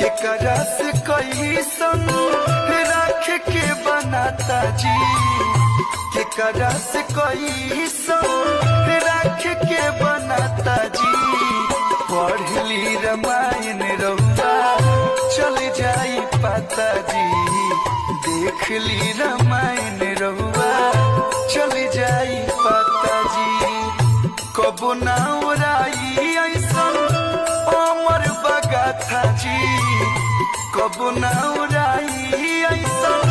केकरा से कैसन राख के बनाता जी, केकरा से कैसन राख के बनाता जी। पढ़ली रामायण रउआ चल जाई पाता जी, देखली रामायण रउआ चल जाई पाता जी। कबो ना उड़ाई ऐसन अमर बगाथा जी, कबो ना उड़ाई ऐसन